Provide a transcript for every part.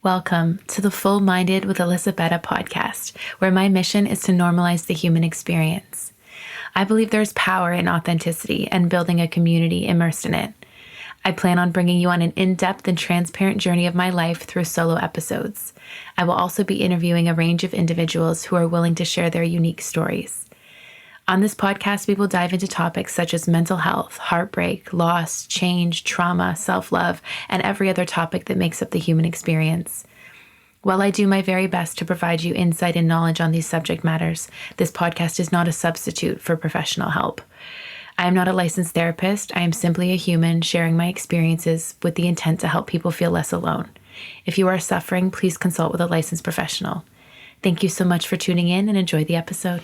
Welcome to the Full Minded with Alyssa Bette podcast, where my mission is to normalize the human experience. I believe there's power in authenticity and building a community immersed in it. I plan on bringing you on an in-depth and transparent journey of my life through solo episodes. I will also be interviewing a range of individuals who are willing to share their unique stories. On this podcast, we will dive into topics such as mental health, heartbreak, loss, change, trauma, self-love, and every other topic that makes up the human experience. While I do my very best to provide you insight and knowledge on these subject matters, this podcast is not a substitute for professional help. I am not a licensed therapist. I am simply a human sharing my experiences with the intent to help people feel less alone. If you are suffering, please consult with a licensed professional. Thank you so much for tuning in and enjoy the episode.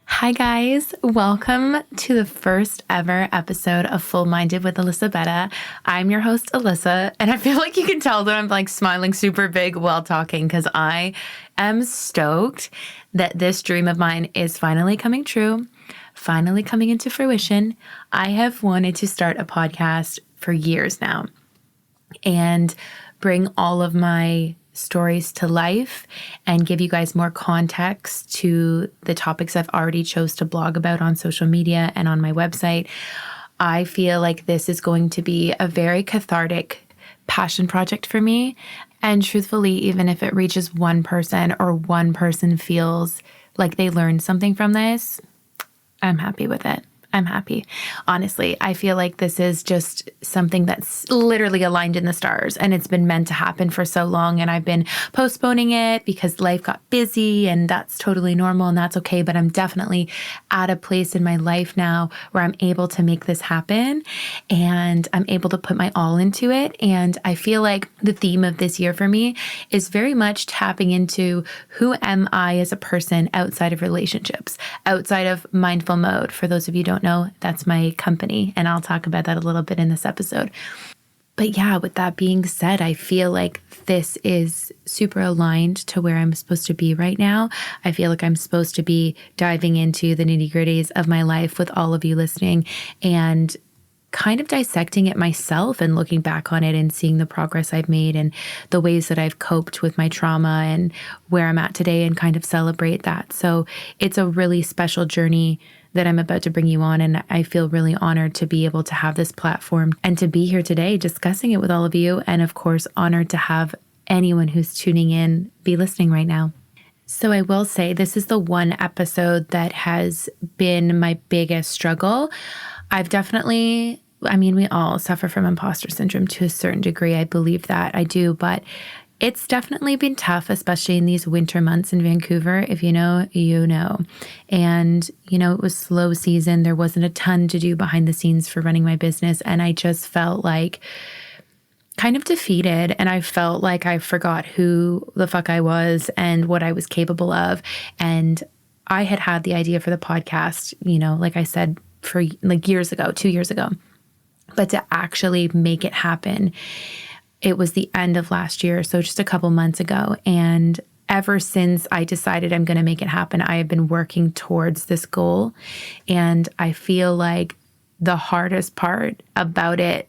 Hi guys, welcome to the first ever episode of Full Minded with Alyssa Bette. I'm your host Alyssa, and I feel like you can tell that I'm like smiling super big while talking because I am stoked that this dream of mine is finally coming true, finally coming into fruition. I have wanted to start a podcast for years now and bring all of my stories to life and give you guys more context to the topics I've already chose to blog about on social media and on my website. I feel like this is going to be a very cathartic passion project for me. And truthfully, even if it reaches one person or one person feels like they learned something from this, I'm happy with it. I'm happy. Honestly, I feel like this is just something that's literally aligned in the stars and it's been meant to happen for so long. And I've been postponing it because life got busy and that's totally normal and that's okay. But I'm definitely at a place in my life now where I'm able to make this happen and I'm able to put my all into it. And I feel like the theme of this year for me is very much tapping into who am I as a person outside of relationships, outside of mindful mode. For those of you who don't know, that's my company, and I'll talk about that a little bit in this episode. But yeah, with that being said, I feel like this is super aligned to where I'm supposed to be right now. I feel like I'm supposed to be diving into the nitty-gritties of my life with all of you listening and kind of dissecting it myself and looking back on it and seeing the progress I've made and the ways that I've coped with my trauma and where I'm at today and kind of celebrate that. So it's a really special journey that I'm about to bring you on. And I feel really honored to be able to have this platform and to be here today discussing it with all of you. And of course, honored to have anyone who's tuning in be listening right now. So I will say this is the one episode that has been my biggest struggle. We all suffer from imposter syndrome to a certain degree. I believe that. I do. But it's definitely been tough, especially in these winter months in Vancouver. If you know, you know. And, it was slow season. There wasn't a ton to do behind the scenes for running my business. And I just felt like kind of defeated. And I felt like I forgot who the fuck I was and what I was capable of. And I had the idea for the podcast, like I said, for like years ago, 2 years ago. But to actually make it happen, it was the end of last year, so just a couple months ago. And ever since I decided I'm going to make it happen, I have been working towards this goal. And I feel like the hardest part about it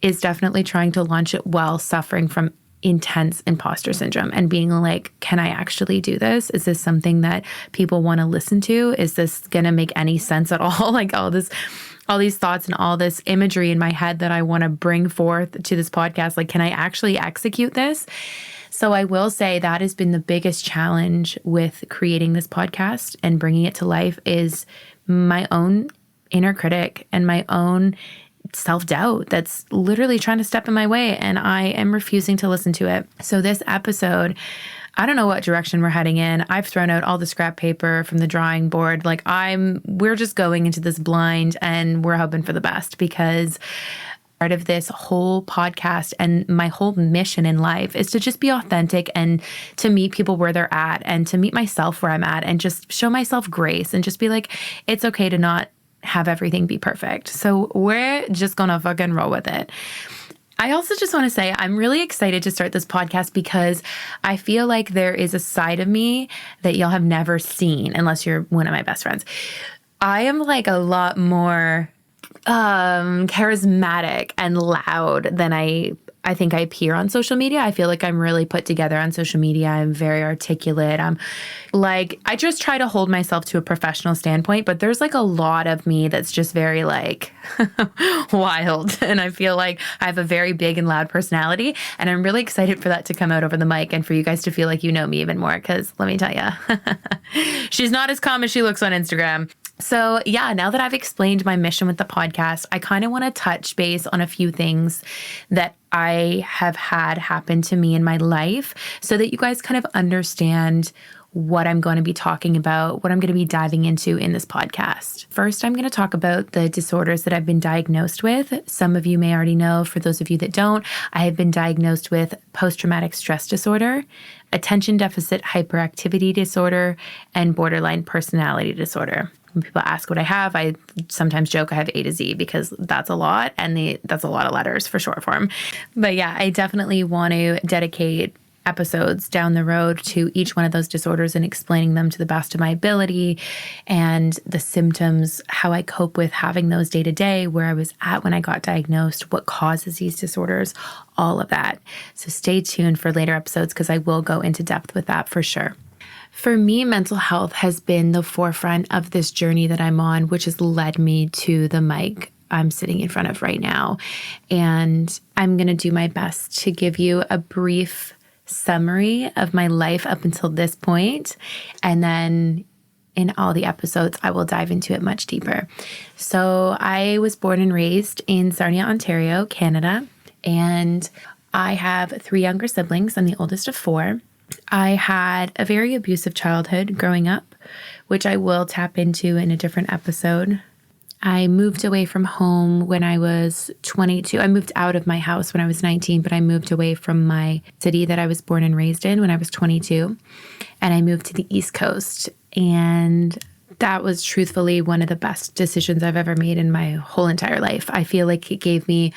is definitely trying to launch it while suffering from intense imposter syndrome and being like, can I actually do this? Is this something that people want to listen to? Is this going to make any sense at all? Like all these thoughts and all this imagery in my head that I want to bring forth to this podcast. Like, can I actually execute this? So I will say that has been the biggest challenge with creating this podcast and bringing it to life is my own inner critic and my own self-doubt that's literally trying to step in my way, and I am refusing to listen to it. So this episode, I don't know what direction we're heading in. I've thrown out all the scrap paper from the drawing board. We're just going into this blind and we're hoping for the best, because part of this whole podcast and my whole mission in life is to just be authentic and to meet people where they're at and to meet myself where I'm at and just show myself grace and just be like, it's okay to not have everything be perfect. So we're just going to fucking roll with it. I also just want to say I'm really excited to start this podcast because I feel like there is a side of me that y'all have never seen unless you're one of my best friends. I am like a lot more charismatic and loud than I think I appear on social media. I feel like I'm really put together on social media. I'm very articulate. I'm like, I just try to hold myself to a professional standpoint, but there's like a lot of me that's just very like wild. And I feel like I have a very big and loud personality. And I'm really excited for that to come out over the mic and for you guys to feel like you know me even more. Because let me tell you, she's not as calm as she looks on Instagram. So yeah, now that I've explained my mission with the podcast, I kind of want to touch base on a few things that I have had happen to me in my life so that you guys kind of understand what I'm going to be talking about, what I'm going to be diving into in this podcast. First, I'm going to talk about the disorders that I've been diagnosed with. Some of you may already know. For those of you that don't, I have been diagnosed with post-traumatic stress disorder, attention deficit hyperactivity disorder, and borderline personality disorder. When people ask what I have, I sometimes joke I have A to Z because that's a lot, and that's a lot of letters for short form. But yeah, I definitely want to dedicate episodes down the road to each one of those disorders and explaining them to the best of my ability and the symptoms, how I cope with having those day to day, where I was at when I got diagnosed, what causes these disorders, all of that. So stay tuned for later episodes because I will go into depth with that for sure. For me, mental health has been the forefront of this journey that I'm on, which has led me to the mic I'm sitting in front of right now. And I'm going to do my best to give you a brief summary of my life up until this point. And then in all the episodes, I will dive into it much deeper. So I was born and raised in Sarnia, Ontario, Canada. And I have 3 younger siblings. I'm the oldest of 4. I had a very abusive childhood growing up, which I will tap into in a different episode. I moved away from home when I was 22. I moved out of my house when I was 19, but I moved away from my city that I was born and raised in when I was 22. And I moved to the East Coast. And that was truthfully one of the best decisions I've ever made in my whole entire life. I feel like it gave me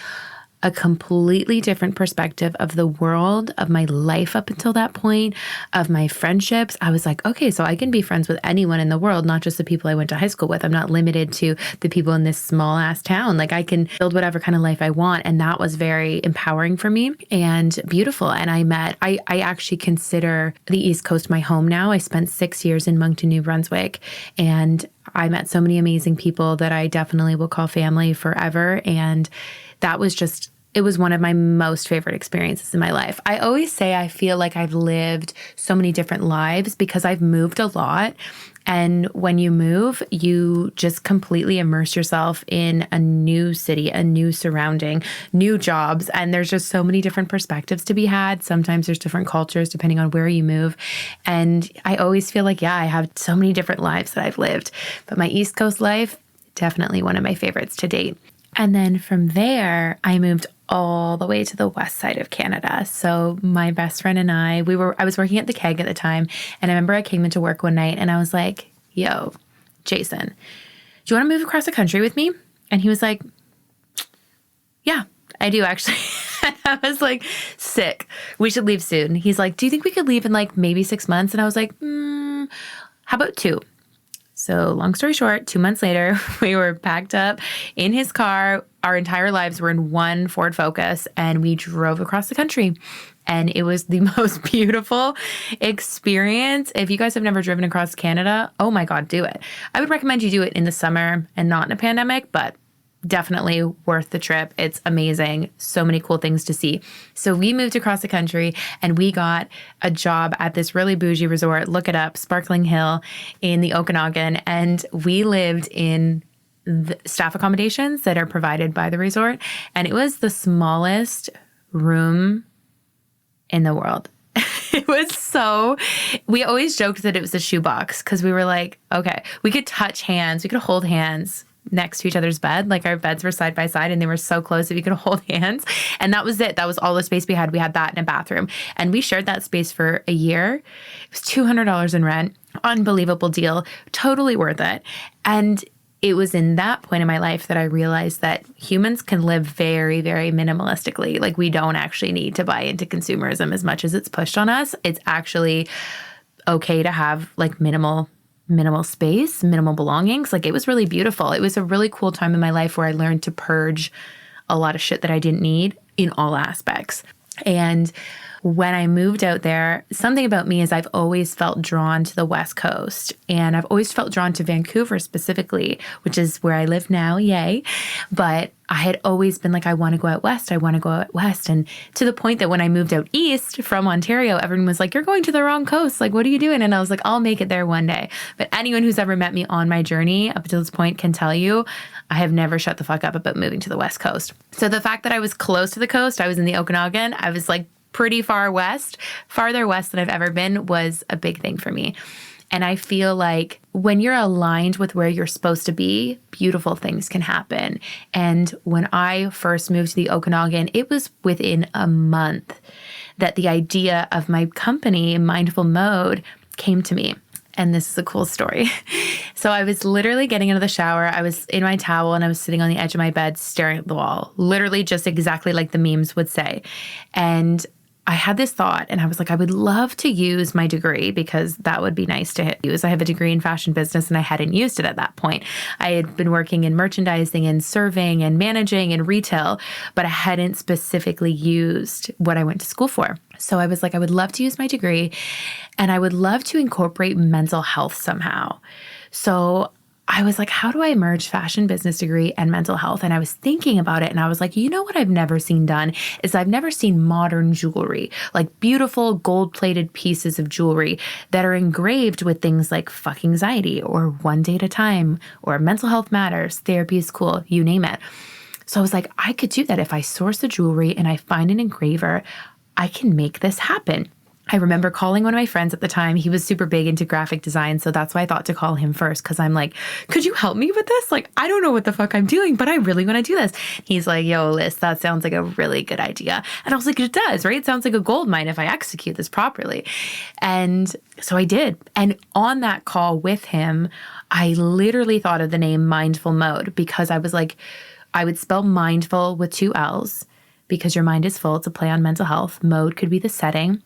a completely different perspective of the world, of my life up until that point, of my friendships. I was like, okay, so I can be friends with anyone in the world, not just the people I went to high school with. I'm not limited to the people in this small ass town. Like I can build whatever kind of life I want. And that was very empowering for me and beautiful. And I actually consider the East Coast my home now. I spent 6 years in Moncton, New Brunswick, and I met so many amazing people that I definitely will call family forever. And that was it was one of my most favorite experiences in my life. I always say I feel like I've lived so many different lives because I've moved a lot. And when you move, you just completely immerse yourself in a new city, a new surrounding, new jobs. And there's just so many different perspectives to be had. Sometimes there's different cultures depending on where you move. And I always feel like, yeah, I have so many different lives that I've lived. But my East Coast life, definitely one of my favorites to date. And then from there, I moved all the way to the west side of Canada. So my best friend and I was working at the Keg at the time. And I remember I came into work one night and I was like, yo, Jason, do you want to move across the country with me? And he was like, yeah, I do actually. And I was like, sick. We should leave soon. He's like, do you think we could leave in like maybe 6 months? And I was like, how about 2? So long story short, 2 months later, we were packed up in his car. Our entire lives were in one Ford Focus and we drove across the country. And it was the most beautiful experience. If you guys have never driven across Canada, oh my God, do it. I would recommend you do it in the summer and not in a pandemic, but definitely worth the trip. It's amazing. So many cool things to see. So we moved across the country and we got a job at this really bougie resort. Look it up, Sparkling Hill in the Okanagan. And we lived in the staff accommodations that are provided by the resort. And it was the smallest room in the world. It was we always joked that it was a shoebox because we were like, okay, we could touch hands, we could hold hands next to each other's bed. Like our beds were side by side and they were so close that we could hold hands. And that was it. That was all the space we had. We had that in a bathroom. And we shared that space for a year. It was $200 in rent. Unbelievable deal. Totally worth it. And it was in that point in my life that I realized that humans can live very, very minimalistically. Like, we don't actually need to buy into consumerism as much as it's pushed on us. It's actually okay to have like minimal space, minimal belongings. Like, it was really beautiful. It was a really cool time in my life where I learned to purge a lot of shit that I didn't need in all aspects. And when I moved out there, something about me is I've always felt drawn to the West Coast, and I've always felt drawn to Vancouver specifically, which is where I live now. Yay. But I had always been like, I want to go out west. I want to go out west. And to the point that when I moved out east from Ontario, everyone was like, you're going to the wrong coast. Like, what are you doing? And I was like, I'll make it there one day. But anyone who's ever met me on my journey up to this point can tell you, I have never shut the fuck up about moving to the West Coast. So the fact that I was close to the coast, I was in the Okanagan, I was like pretty far west, farther west than I've ever been, was a big thing for me. And I feel like when you're aligned with where you're supposed to be, beautiful things can happen. And when I first moved to the Okanagan, it was within a month that the idea of my company, Mindful Mode, came to me. And this is a cool story. So I was literally getting into the shower. I was in my towel and I was sitting on the edge of my bed staring at the wall, literally just exactly like the memes would say. And I had this thought and I was like, I would love to use my degree because that would be nice to use. I have a degree in fashion business and I hadn't used it at that point. I had been working in merchandising and serving and managing and retail, but I hadn't specifically used what I went to school for. So I was like, I would love to use my degree and I would love to incorporate mental health somehow. So I was like, how do I merge fashion business degree and mental health? And I was thinking about it and I was like, you know what I've never seen done is I've never seen modern jewelry, like beautiful gold-plated pieces of jewelry that are engraved with things like fuck anxiety or one day at a time or mental health matters, therapy is cool, you name it. So I was like, I could do that. If I source the jewelry and I find an engraver, I can make this happen. I remember calling one of my friends at the time. He was super big into graphic design, so that's why I thought to call him first, because I'm like, could you help me with this? Like, I don't know what the fuck I'm doing, but I really want to do this. He's like, yo, Liz, that sounds like a really good idea. And I was like, it does, right? It sounds like a gold mine if I execute this properly. And so I did. And on that call with him, I literally thought of the name Mindful Mode because I was like, I would spell mindful with 2 L's because your mind is full. It's a play on mental health. Mode could be the setting.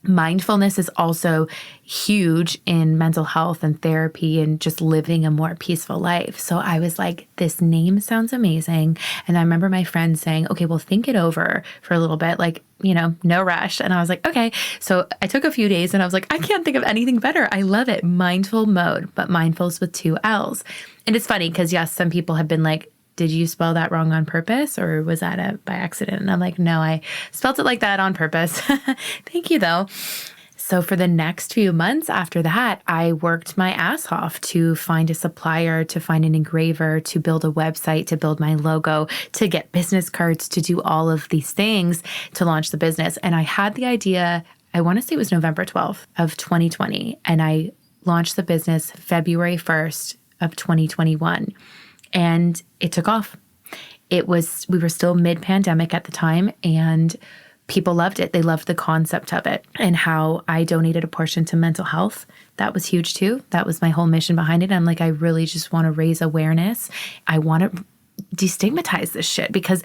Mindfulness is also huge in mental health and therapy and just living a more peaceful life. So I was like, this name sounds amazing. And I remember my friend saying, okay, well, think it over for a little bit, like, you know, no rush. And I was like, okay. So I took a few days and I was like, I can't think of anything better. I love it. Mindful Mode, but mindful's with 2 L's. And it's funny because yes, some people have been like, did you spell that wrong on purpose or was that by accident? And I'm like, no, I spelled it like that on purpose. Thank you though. So for the next few months after that, I worked my ass off to find a supplier, to find an engraver, to build a website, to build my logo, to get business cards, to do all of these things to launch the business. And I had the idea, I want to say it was November 12th of 2020. And I launched the business February 1st of 2021. And it took off. We were still mid-pandemic at the time and people loved it. They loved the concept of it and how I donated a portion to mental health. That was huge too. That was my whole mission behind it. I'm like, I really just want to raise awareness. I want to destigmatize this shit because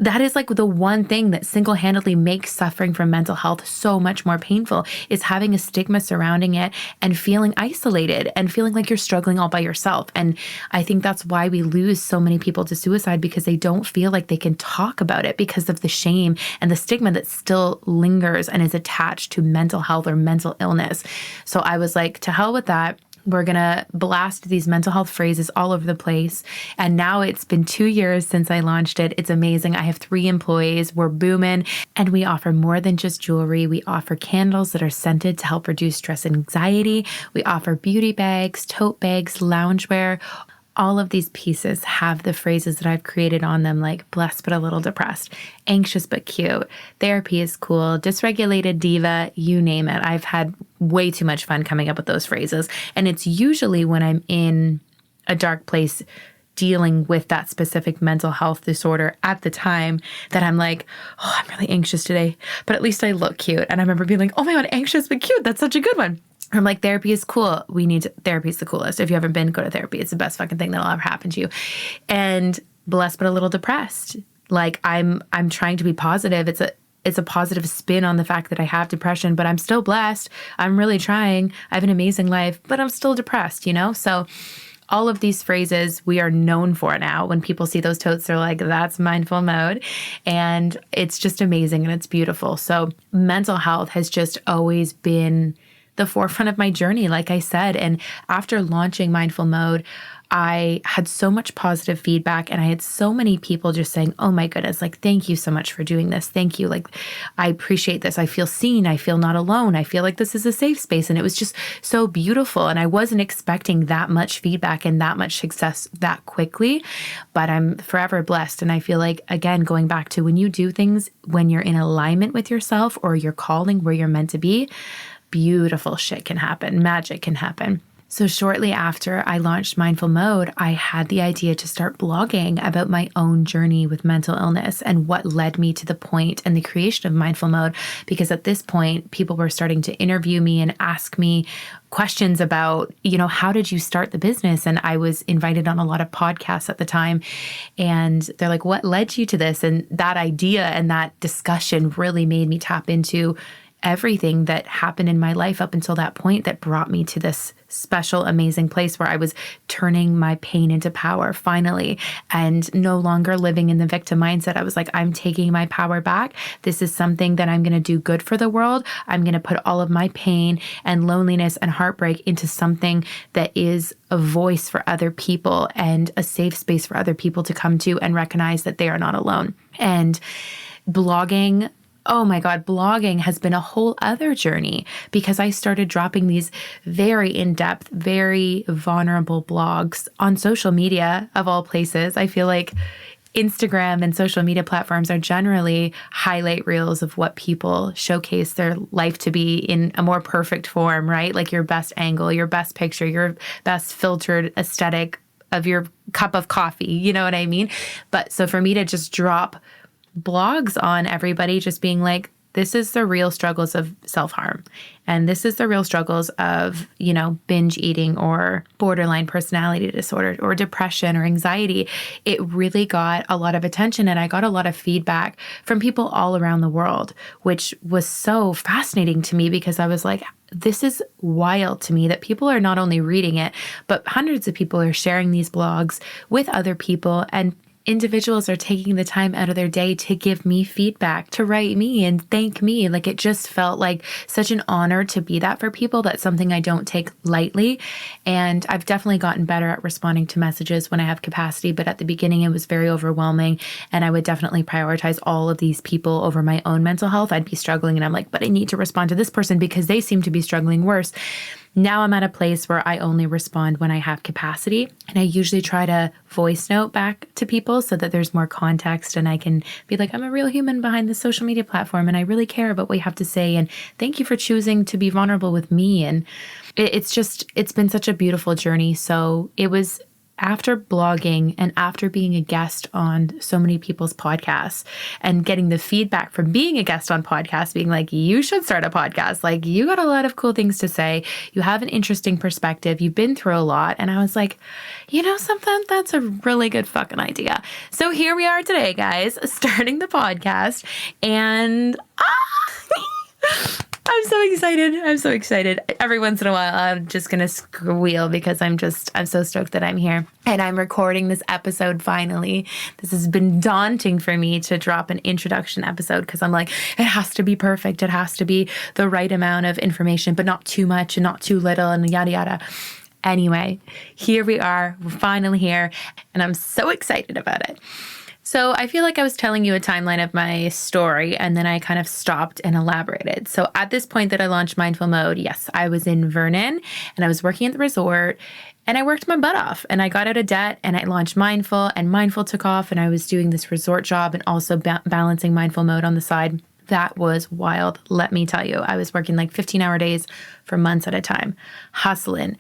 that is like the one thing that single-handedly makes suffering from mental health so much more painful is having a stigma surrounding it and feeling isolated and feeling like you're struggling all by yourself. And I think that's why we lose so many people to suicide because they don't feel like they can talk about it because of the shame and the stigma that still lingers and is attached to mental health or mental illness. So I was like, to hell with that. We're going to blast these mental health phrases all over the place. And now it's been 2 years since I launched it. It's amazing. I have 3 employees. We're booming. And we offer more than just jewelry. We offer candles that are scented to help reduce stress and anxiety. We offer beauty bags, tote bags, loungewear. All of these pieces have the phrases that I've created on them, like blessed but a little depressed, anxious but cute, therapy is cool, dysregulated diva, you name it. I've had way too much fun coming up with those phrases. And it's usually when I'm in a dark place dealing with that specific mental health disorder at the time that I'm like, oh, I'm really anxious today, but at least I look cute. And I remember being like, oh my God, anxious but cute. That's such a good one. I'm like, therapy is cool. Therapy is the coolest. If you haven't been, go to therapy. It's the best fucking thing that'll ever happen to you. And blessed but a little depressed. Like I'm trying to be positive. It's a positive spin on the fact that I have depression, but I'm still blessed. I'm really trying. I have an amazing life, but I'm still depressed, you know? So all of these phrases we are known for now. When people see those totes, they're like, that's mindful mode. And it's just amazing and it's beautiful. So mental health has just always been the forefront of my journey, like I said. And after launching Mindful Mode, I had so much positive feedback and I had so many people just saying, oh my goodness, like, thank you so much for doing this. Thank you. Like, I appreciate this. I feel seen. I feel not alone. I feel like this is a safe space. And it was just so beautiful. And I wasn't expecting that much feedback and that much success that quickly, but I'm forever blessed. And I feel like, again, going back to when you do things, when you're in alignment with yourself or you're calling where you're meant to be, beautiful shit can happen. Magic can happen. So shortly after I launched Mindful Mode, I had the idea to start blogging about my own journey with mental illness and what led me to the point and the creation of Mindful Mode. Because at this point, people were starting to interview me and ask me questions about, how did you start the business? And I was invited on a lot of podcasts at the time. And they're like, what led you to this? And that idea and that discussion really made me tap into everything that happened in my life up until that point that brought me to this special, amazing place where I was turning my pain into power finally and no longer living in the victim mindset. I was like, I'm taking my power back. This is something that I'm going to do good for the world. I'm going to put all of my pain and loneliness and heartbreak into something that is a voice for other people and a safe space for other people to come to and recognize that they are not alone. And blogging, oh my God, blogging has been a whole other journey because I started dropping these very in-depth, very vulnerable blogs on social media of all places. I feel like Instagram and social media platforms are generally highlight reels of what people showcase their life to be in a more perfect form, right? Like your best angle, your best picture, your best filtered aesthetic of your cup of coffee. You know what I mean? But so for me to just drop blogs on everybody just being like, this is the real struggles of self-harm. And this is the real struggles of, binge eating or borderline personality disorder or depression or anxiety. It really got a lot of attention and I got a lot of feedback from people all around the world, which was so fascinating to me because I was like, this is wild to me that people are not only reading it, but hundreds of people are sharing these blogs with other people and individuals are taking the time out of their day to give me feedback, to write me and thank me. Like it just felt like such an honor to be that for people. That's something I don't take lightly. And I've definitely gotten better at responding to messages when I have capacity. But at the beginning, it was very overwhelming. And I would definitely prioritize all of these people over my own mental health. I'd be struggling and I'm like, but I need to respond to this person because they seem to be struggling worse. Now I'm at a place where I only respond when I have capacity. And I usually try to voice note back to people so that there's more context and I can be like, I'm a real human behind this social media platform and I really care about what you have to say. And thank you for choosing to be vulnerable with me. And it's been such a beautiful journey. So it was after blogging and after being a guest on so many people's podcasts and getting the feedback from being a guest on podcasts, being like, you should start a podcast. Like you got a lot of cool things to say. You have an interesting perspective. You've been through a lot. And I was like, something that's a really good fucking idea. So here we are today, guys, starting the podcast and I'm so excited. I'm so excited. Every once in a while, I'm just going to squeal because I'm so stoked that I'm here and I'm recording this episode finally. This has been daunting for me to drop an introduction episode because I'm like, it has to be perfect. It has to be the right amount of information, but not too much and not too little and yada, yada. Anyway, here we are. We're finally here and I'm so excited about it. So I feel like I was telling you a timeline of my story and then I kind of stopped and elaborated. So at this point that I launched Mindful Mode, yes, I was in Vernon and I was working at the resort and I worked my butt off and I got out of debt and I launched Mindful and Mindful took off and I was doing this resort job and also balancing Mindful Mode on the side. That was wild. Let me tell you, I was working like 15-hour days for months at a time, hustling.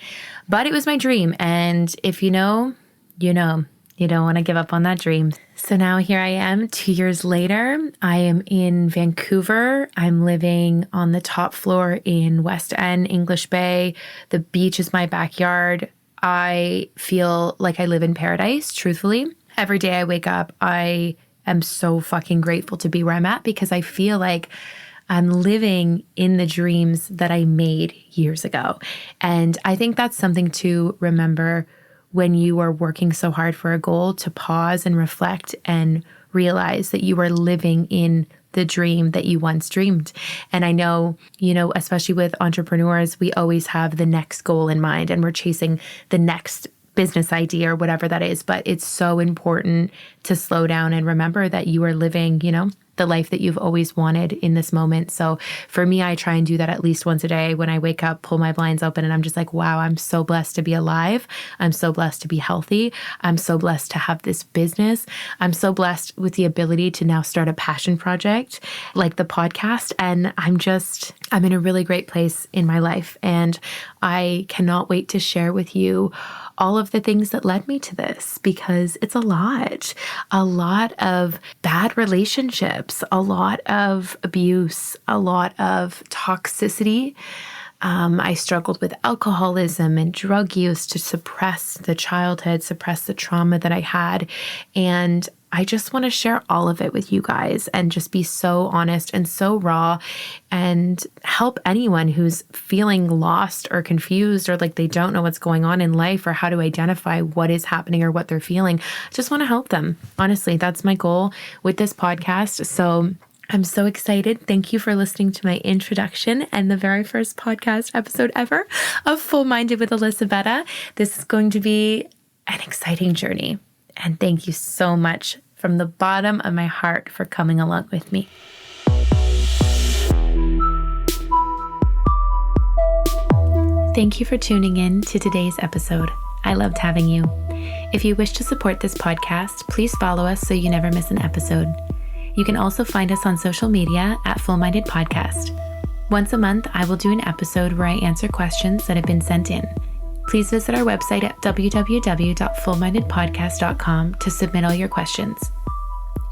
But it was my dream. And if you know, you know. You don't want to give up on that dream. So now here I am 2 years later. I am in Vancouver. I'm living on the top floor in West End, English Bay. The beach is my backyard. I feel like I live in paradise, truthfully. Every day I wake up, I am so fucking grateful to be where I'm at because I feel like I'm living in the dreams that I made years ago. And I think that's something to remember when you are working so hard for a goal, to pause and reflect and realize that you are living in the dream that you once dreamed. And I know, especially with entrepreneurs, we always have the next goal in mind and we're chasing the next business idea or whatever that is. But it's so important to slow down and remember that you are living, the life that you've always wanted in this moment. So for me, I try and do that at least once a day when I wake up, pull my blinds open, and I'm just like, wow, I'm so blessed to be alive. I'm so blessed to be healthy. I'm so blessed to have this business. I'm so blessed with the ability to now start a passion project like the podcast. And I'm in a really great place in my life. And I cannot wait to share with you all of the things that led me to this, because it's a lot of bad relationships, a lot of abuse, a lot of toxicity. I struggled with alcoholism and drug use to suppress the childhood, suppress the trauma that I had. And I just want to share all of it with you guys and just be so honest and so raw and help anyone who's feeling lost or confused or like they don't know what's going on in life or how to identify what is happening or what they're feeling. Just want to help them. Honestly, that's my goal with this podcast. So I'm so excited. Thank you for listening to my introduction and the very first podcast episode ever of Full Minded with Alyssa Bette. This is going to be an exciting journey. And thank you so much from the bottom of my heart for coming along with me. Thank you for tuning in to today's episode. I loved having you. If you wish to support this podcast, please follow us so you never miss an episode. You can also find us on social media at Full Minded Podcast. Once a month, I will do an episode where I answer questions that have been sent in. Please visit our website at www.fullmindedpodcast.com to submit all your questions.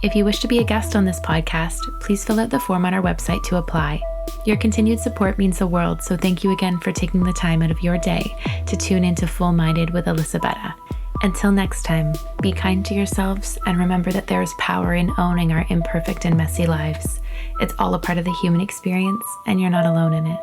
If you wish to be a guest on this podcast, please fill out the form on our website to apply. Your continued support means the world, so thank you again for taking the time out of your day to tune into Full Minded with Alyssa Bette. Until next time, be kind to yourselves and remember that there is power in owning our imperfect and messy lives. It's all a part of the human experience, and you're not alone in it.